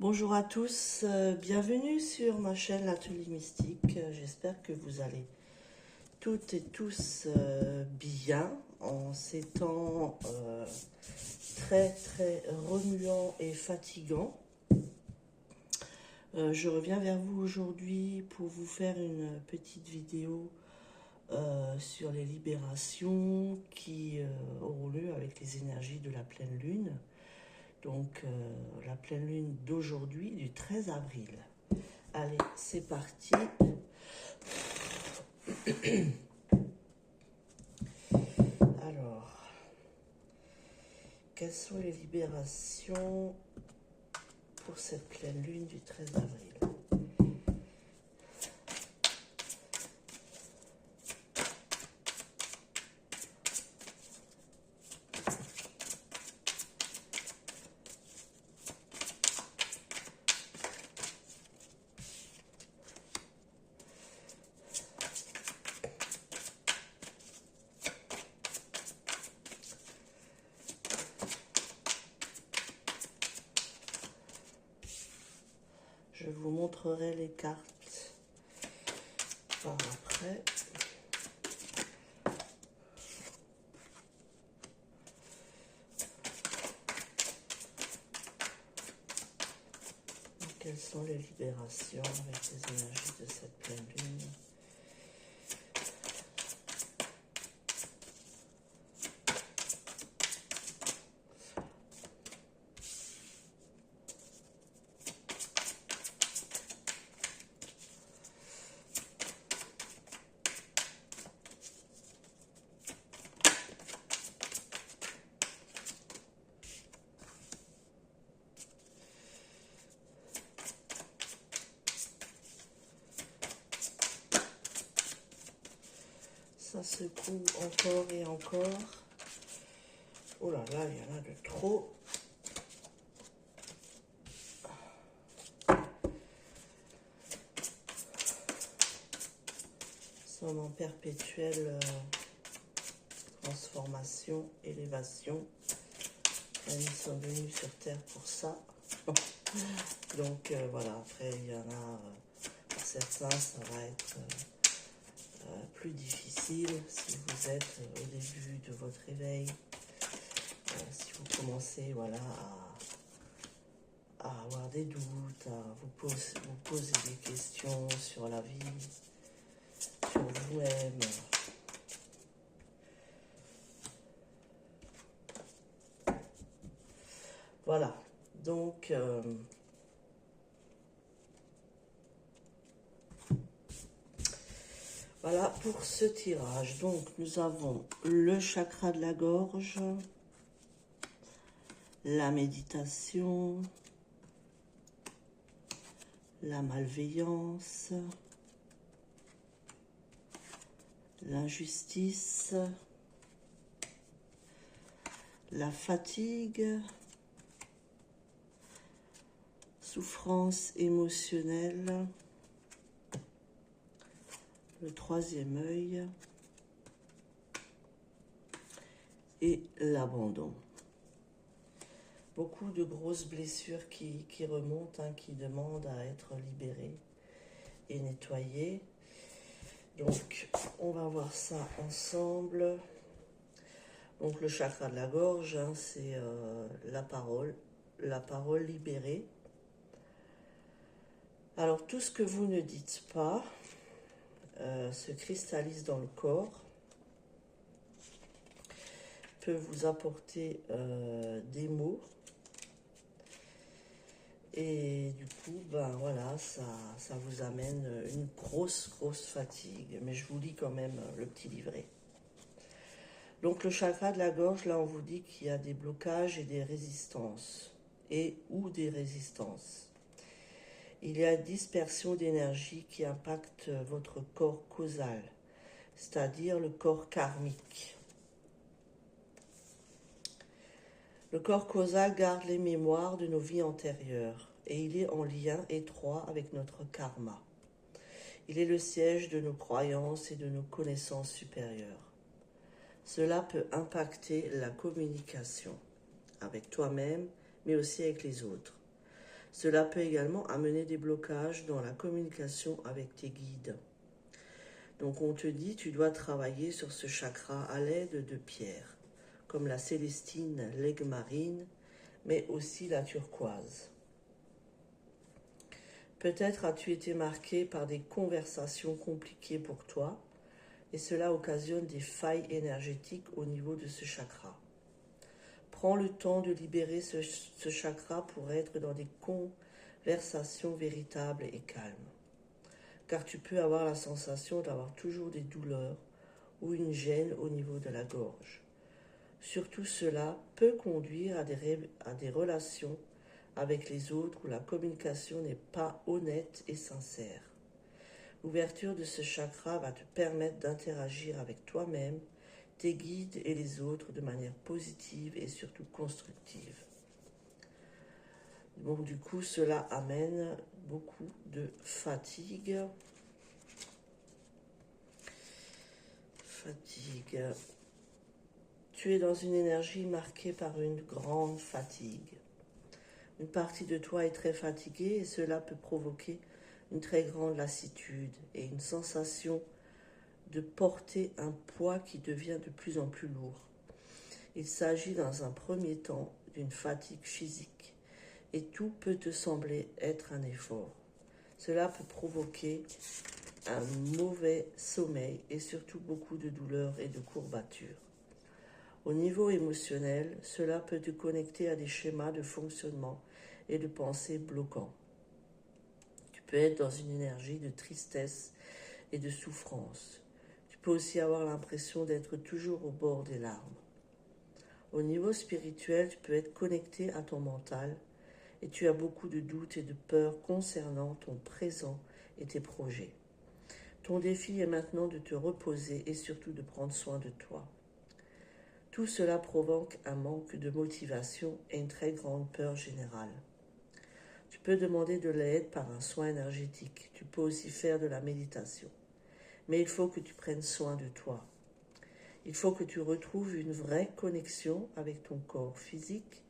Bonjour à tous, bienvenue sur ma chaîne L'Atelier Mystique. J'espère que vous allez toutes et tous bien en ces temps très remuants et fatigants. Je reviens vers vous aujourd'hui pour vous faire une petite vidéo sur les libérations qui auront lieu avec les énergies de la pleine lune. Donc la pleine lune d'aujourd'hui, du 13 avril. Allez, c'est parti. Alors, quelles sont les libérations pour cette pleine lune du 13 avril? Je vous montrerai les cartes par après. Quelles sont les libérations avec les énergies de cette pleine lune? Ça secoue encore et encore. Oh là là, il y en a de trop. Nous sommes en perpétuelle transformation, élévation. Et nous sommes venus sur Terre pour ça. Donc voilà, après il y en a, pour certains, ça va être plus difficile si vous êtes au début de votre réveil, si vous commencez voilà, à avoir des doutes, à vous poser des questions sur la vie, sur vous-même. Voilà, donc voilà pour ce tirage. Donc nous avons le chakra de la gorge, la méditation, la malveillance, l'injustice, la fatigue, souffrance émotionnelle, le troisième œil et l'abandon. Beaucoup de grosses blessures qui remontent, hein, qui demandent à être libérées et nettoyées. Donc, on va voir ça ensemble. Donc, le chakra de la gorge, hein, c'est la parole libérée. Alors, tout ce que vous ne dites pas se cristallise dans le corps, peut vous apporter des mots. Et du coup, ben voilà, ça vous amène une grosse fatigue. Mais je vous lis quand même le petit livret. Donc le chakra de la gorge, là on vous dit qu'il y a des blocages et des résistances. Ou des résistances. Il y a dispersion d'énergie qui impacte votre corps causal, c'est-à-dire le corps karmique. Le corps causal garde les mémoires de nos vies antérieures et il est en lien étroit avec notre karma. Il est le siège de nos croyances et de nos connaissances supérieures. Cela peut impacter la communication avec toi-même, mais aussi avec les autres. Cela peut également amener des blocages dans la communication avec tes guides. Donc on te dit, tu dois travailler sur ce chakra à l'aide de pierres, comme la célestine, l'aigle marine, mais aussi la turquoise. Peut-être as-tu été marqué par des conversations compliquées pour toi, et cela occasionne des failles énergétiques au niveau de ce chakra. Prends le temps de libérer ce chakra pour être dans des conversations véritables et calmes. Car tu peux avoir la sensation d'avoir toujours des douleurs ou une gêne au niveau de la gorge. Surtout cela peut conduire à des relations avec les autres où la communication n'est pas honnête et sincère. L'ouverture de ce chakra va te permettre d'interagir avec toi-même, tes guides et les autres de manière positive et surtout constructive. Donc du coup, cela amène beaucoup de fatigue. Tu es dans une énergie marquée par une grande fatigue. Une partie de toi est très fatiguée et cela peut provoquer une très grande lassitude et une sensation de porter un poids qui devient de plus en plus lourd. Il s'agit dans un premier temps d'une fatigue physique et tout peut te sembler être un effort. Cela peut provoquer un mauvais sommeil et surtout beaucoup de douleurs et de courbatures. Au niveau émotionnel, cela peut te connecter à des schémas de fonctionnement et de pensée bloquants. Tu peux être dans une énergie de tristesse et de souffrance. Tu peux aussi avoir l'impression d'être toujours au bord des larmes. Au niveau spirituel, tu peux être connecté à ton mental et tu as beaucoup de doutes et de peurs concernant ton présent et tes projets. Ton défi est maintenant de te reposer et surtout de prendre soin de toi. Tout cela provoque un manque de motivation et une très grande peur générale. Tu peux demander de l'aide par un soin énergétique. Tu peux aussi faire de la méditation. Mais il faut que tu prennes soin de toi. Il faut que tu retrouves une vraie connexion avec ton corps physique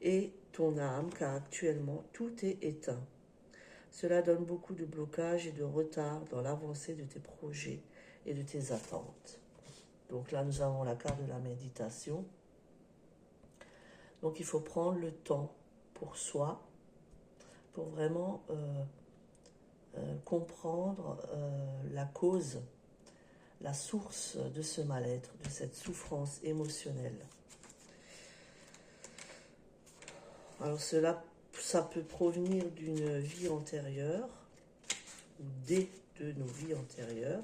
et ton âme, car actuellement tout est éteint. Cela donne beaucoup de blocages et de retard dans l'avancée de tes projets et de tes attentes. Donc là, nous avons la carte de la méditation. Donc il faut prendre le temps pour soi, pour vraiment comprendre la cause, la source de ce mal-être, de cette souffrance émotionnelle. Alors ça peut provenir d'une vie antérieure, ou de nos vies antérieures.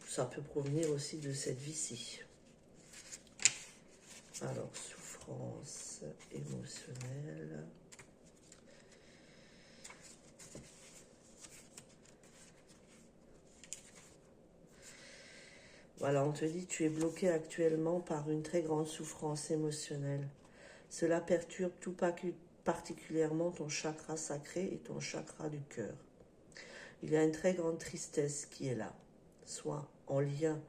Ça peut provenir aussi de cette vie-ci. Alors, souffrance émotionnelle. Voilà, on te dit tu es bloqué actuellement par une très grande souffrance émotionnelle. Cela perturbe tout particulièrement ton chakra sacré et ton chakra du cœur. Il y a une très grande tristesse qui est là, soit en lien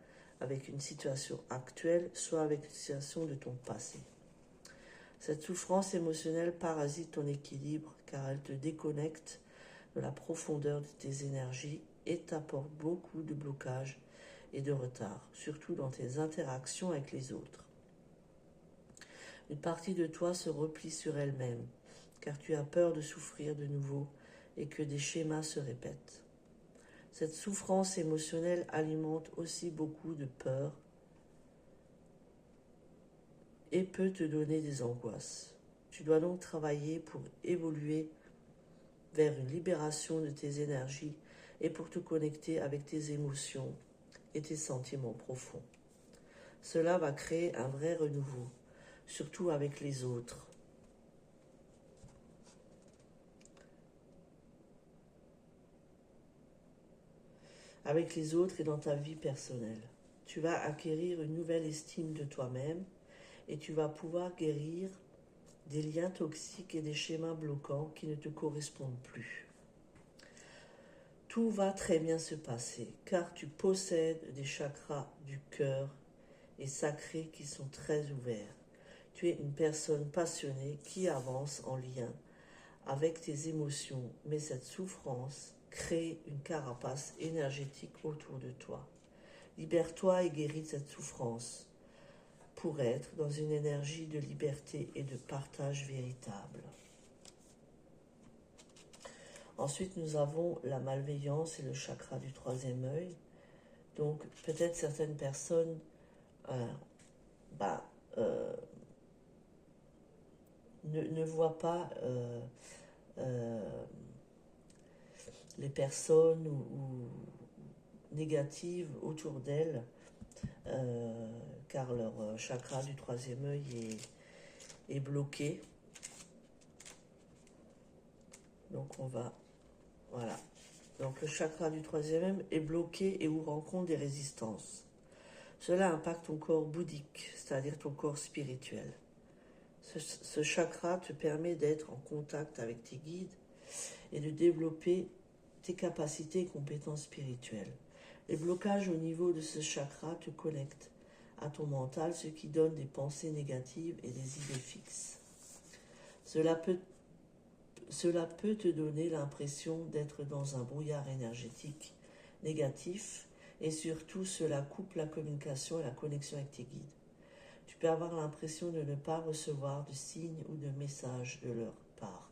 avec une situation actuelle, soit avec une situation de ton passé. Cette souffrance émotionnelle parasite ton équilibre car elle te déconnecte de la profondeur de tes énergies et t'apporte beaucoup de blocages et de retard, surtout dans tes interactions avec les autres. Une partie de toi se replie sur elle-même car tu as peur de souffrir de nouveau et que des schémas se répètent. Cette souffrance émotionnelle alimente aussi beaucoup de peur et peut te donner des angoisses. Tu dois donc travailler pour évoluer vers une libération de tes énergies et pour te connecter avec tes émotions et tes sentiments profonds. Cela va créer un vrai renouveau, surtout avec les autres. Avec les autres et dans ta vie personnelle. Tu vas acquérir une nouvelle estime de toi-même et tu vas pouvoir guérir des liens toxiques et des schémas bloquants qui ne te correspondent plus. Tout va très bien se passer car tu possèdes des chakras du cœur et sacrés qui sont très ouverts. Tu es une personne passionnée qui avance en lien avec tes émotions, mais cette souffrance crée une carapace énergétique autour de toi. Libère-toi et guéris de cette souffrance pour être dans une énergie de liberté et de partage véritable. Ensuite, nous avons la malveillance et le chakra du troisième œil. Donc, peut-être certaines personnes ne voient pas les personnes ou négatives autour d'elles, car leur chakra du troisième œil est bloqué. Donc on va, voilà. Donc le chakra du troisième œil est bloqué et ou rencontre des résistances. Cela impacte ton corps bouddhique, c'est-à-dire ton corps spirituel. Ce chakra te permet d'être en contact avec tes guides et de développer tes capacités et compétences spirituelles. Les blocages au niveau de ce chakra te connectent à ton mental, ce qui donne des pensées négatives et des idées fixes. Cela peut te donner l'impression d'être dans un brouillard énergétique négatif et surtout cela coupe la communication et la connexion avec tes guides. Tu peux avoir l'impression de ne pas recevoir de signes ou de messages de leur part,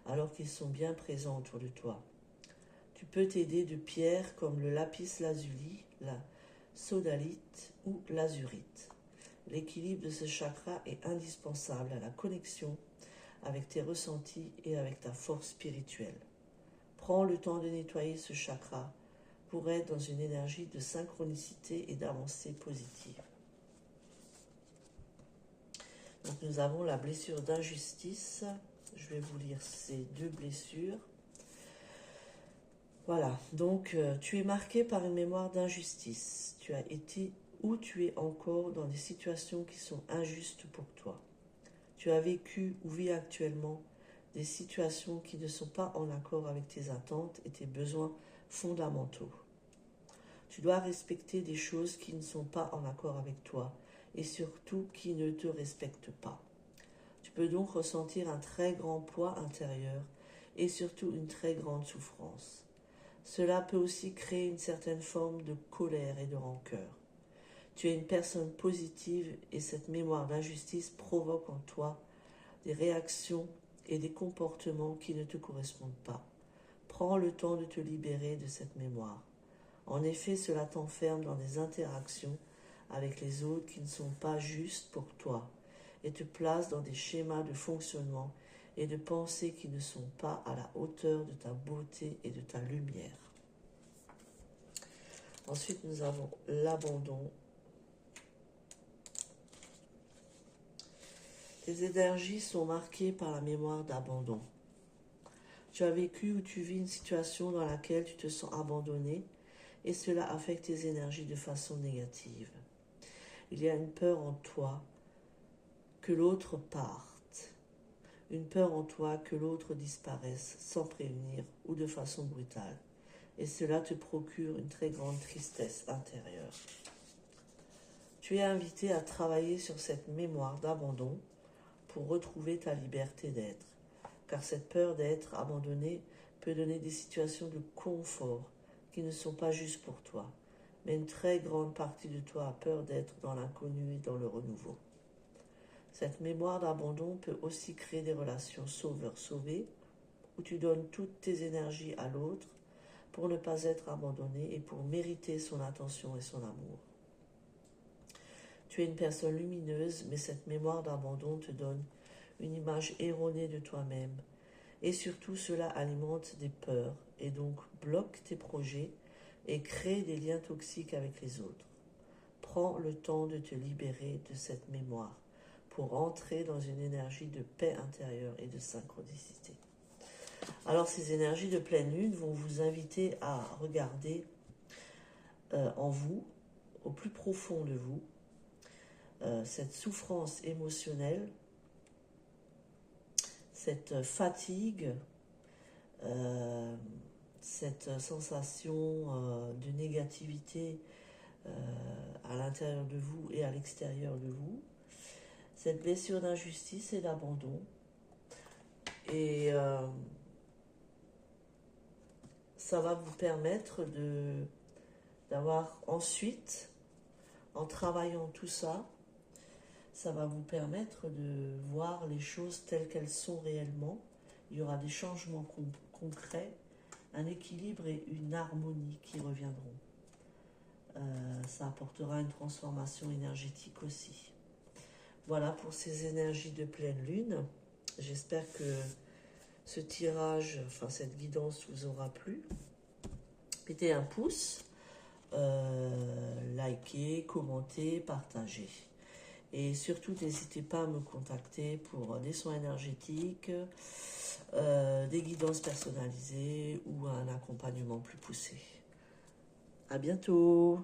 alors qu'ils sont bien présents autour de toi. Tu peux t'aider de pierres comme le lapis lazuli, la sodalite ou l'azurite. L'équilibre de ce chakra est indispensable à la connexion avec tes ressentis et avec ta force spirituelle. Prends le temps de nettoyer ce chakra pour être dans une énergie de synchronicité et d'avancée positive. Donc nous avons la blessure d'injustice. Je vais vous lire ces deux blessures. Voilà, donc tu es marqué par une mémoire d'injustice. Tu as été ou tu es encore dans des situations qui sont injustes pour toi. Tu as vécu ou vis actuellement des situations qui ne sont pas en accord avec tes attentes et tes besoins fondamentaux. Tu dois respecter des choses qui ne sont pas en accord avec toi et surtout qui ne te respectent pas. Tu peux donc ressentir un très grand poids intérieur et surtout une très grande souffrance. Cela peut aussi créer une certaine forme de colère et de rancœur. Tu es une personne positive et cette mémoire d'injustice provoque en toi des réactions et des comportements qui ne te correspondent pas. Prends le temps de te libérer de cette mémoire. En effet, cela t'enferme dans des interactions avec les autres qui ne sont pas justes pour toi et te place dans des schémas de fonctionnement et de pensée qui ne sont pas à la hauteur de ta beauté et de ta lumière. Ensuite, nous avons l'abandon. Tes énergies sont marquées par la mémoire d'abandon. Tu as vécu ou tu vis une situation dans laquelle tu te sens abandonné et cela affecte tes énergies de façon négative. Il y a une peur en toi que l'autre parte, une peur en toi que l'autre disparaisse sans prévenir ou de façon brutale. Et cela te procure une très grande tristesse intérieure. Tu es invité à travailler sur cette mémoire d'abandon pour retrouver ta liberté d'être, car cette peur d'être abandonné peut donner des situations de confort qui ne sont pas justes pour toi, mais une très grande partie de toi a peur d'être dans l'inconnu et dans le renouveau. Cette mémoire d'abandon peut aussi créer des relations sauveur-sauvé, où tu donnes toutes tes énergies à l'autre pour ne pas être abandonné et pour mériter son attention et son amour. Tu es une personne lumineuse, mais cette mémoire d'abandon te donne une image erronée de toi-même et surtout cela alimente des peurs et donc bloque tes projets et crée des liens toxiques avec les autres. Prends le temps de te libérer de cette mémoire pour entrer dans une énergie de paix intérieure et de synchronicité. Alors ces énergies de pleine lune vont vous inviter à regarder en vous, au plus profond de vous, cette souffrance émotionnelle, cette fatigue, cette sensation de négativité à l'intérieur de vous et à l'extérieur de vous, cette blessure d'injustice et d'abandon, Et ça va vous permettre d'avoir ensuite, en travaillant tout ça, ça va vous permettre de voir les choses telles qu'elles sont réellement. Il y aura des changements concrets, un équilibre et une harmonie qui reviendront. Ça apportera une transformation énergétique aussi. Voilà pour ces énergies de pleine lune. J'espère que ce tirage, enfin cette guidance vous aura plu. Mettez un pouce, likez, commentez, partagez. Et surtout, n'hésitez pas à me contacter pour des soins énergétiques, des guidances personnalisées ou un accompagnement plus poussé. À bientôt!